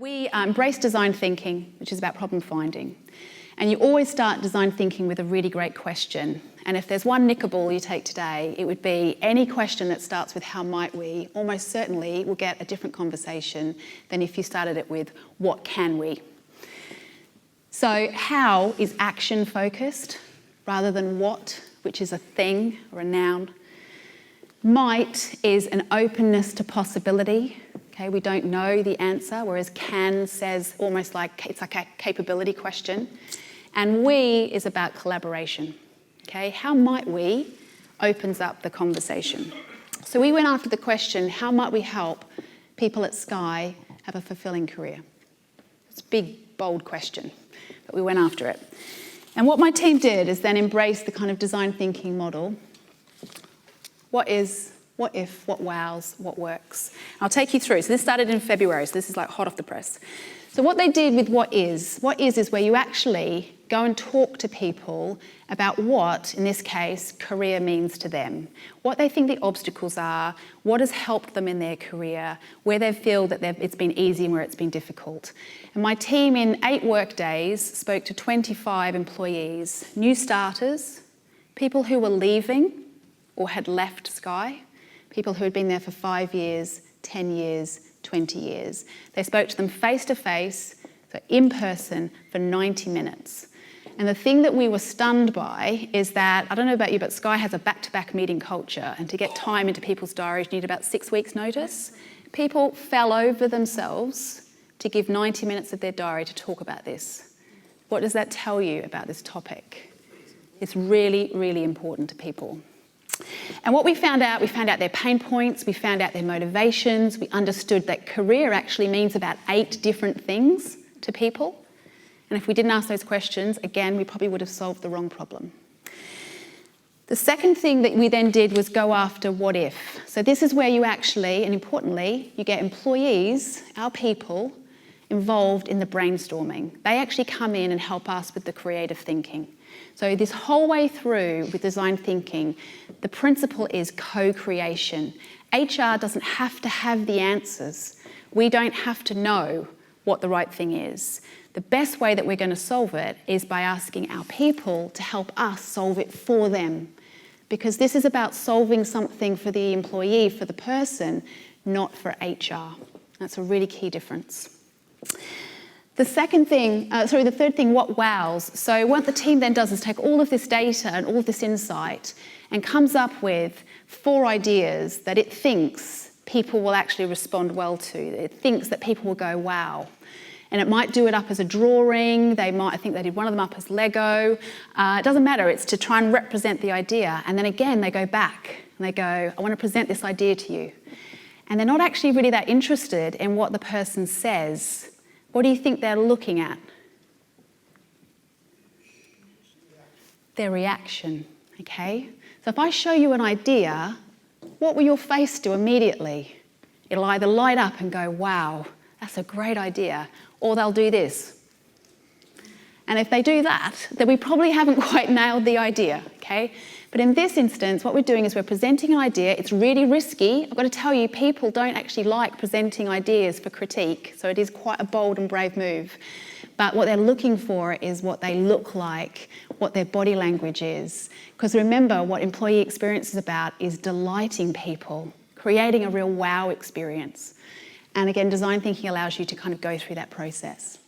We embrace design thinking, which is about problem finding. And you always start design thinking with a really great question. And if there's one nickable you take today, it would be any question that starts with how might we, almost certainly will get a different conversation than if you started it with what can we. So how is action focused rather than what, which is a thing or a noun. Might is an openness to possibility. Okay, we don't know the answer, whereas can says almost like it's like a capability question. And we is about collaboration. Okay, how might we opens up the conversation. So we went after the question, how might we help people at Sky have a fulfilling career? It's a big, bold question, but we went after it. And what my team did is then embrace the kind of design thinking model. What is, what if, what wows, what works? I'll take you through. So this started in February, so this is like hot off the press. So what they did with what is where you actually go and talk to people about what, in this case, career means to them, what they think the obstacles are, what has helped them in their career, where they feel that it's been easy and where it's been difficult. And my team in 8 work days spoke to 25 employees, new starters, people who were leaving or had left Sky, people who had been there for 5 years, 10 years, 20 years. They spoke to them face to face, so in person, for 90 minutes. And the thing that we were stunned by is that, I don't know about you, but Sky has a back-to-back meeting culture, and to get time into people's diaries, you need about 6 weeks' notice. People fell over themselves to give 90 minutes of their diary to talk about this. What does that tell you about this topic? It's really, really important to people. And what we found out their pain points, we found out their motivations, we understood that career actually means about 8 different things to people. And if we didn't ask those questions, again, we probably would have solved the wrong problem. The second thing that we then did was go after what if. So this is where you actually, and importantly, you get employees, our people, involved in the brainstorming. They actually come in and help us with the creative thinking. So this whole way through with design thinking, the principle is co-creation. HR doesn't have to have the answers. We don't have to know what the right thing is. The best way that we're going to solve it is by asking our people to help us solve it for them. Because this is about solving something for the employee, for the person, not for HR. That's a really key difference. The third thing, what wows. So what the team then does is take all of this data and all of this insight and comes up with 4 ideas that it thinks people will actually respond well to. It thinks that people will go, wow. And it might do it up as a drawing. I think they did one of them up as Lego. It doesn't matter, it's to try and represent the idea. And then again, they go back and they go, I want to present this idea to you. And they're not actually really that interested in what the person says. What do you think they're looking at? Their reaction, okay? So if I show you an idea, what will your face do immediately? It'll either light up and go, wow, that's a great idea, or they'll do this. And if they do that, then we probably haven't quite nailed the idea, okay? But in this instance, what we're doing is we're presenting an idea. It's really risky. I've got to tell you, people don't actually like presenting ideas for critique, so it is quite a bold and brave move. But what they're looking for is what they look like, what their body language is. Because remember, what employee experience is about is delighting people, creating a real wow experience. And again, design thinking allows you to kind of go through that process.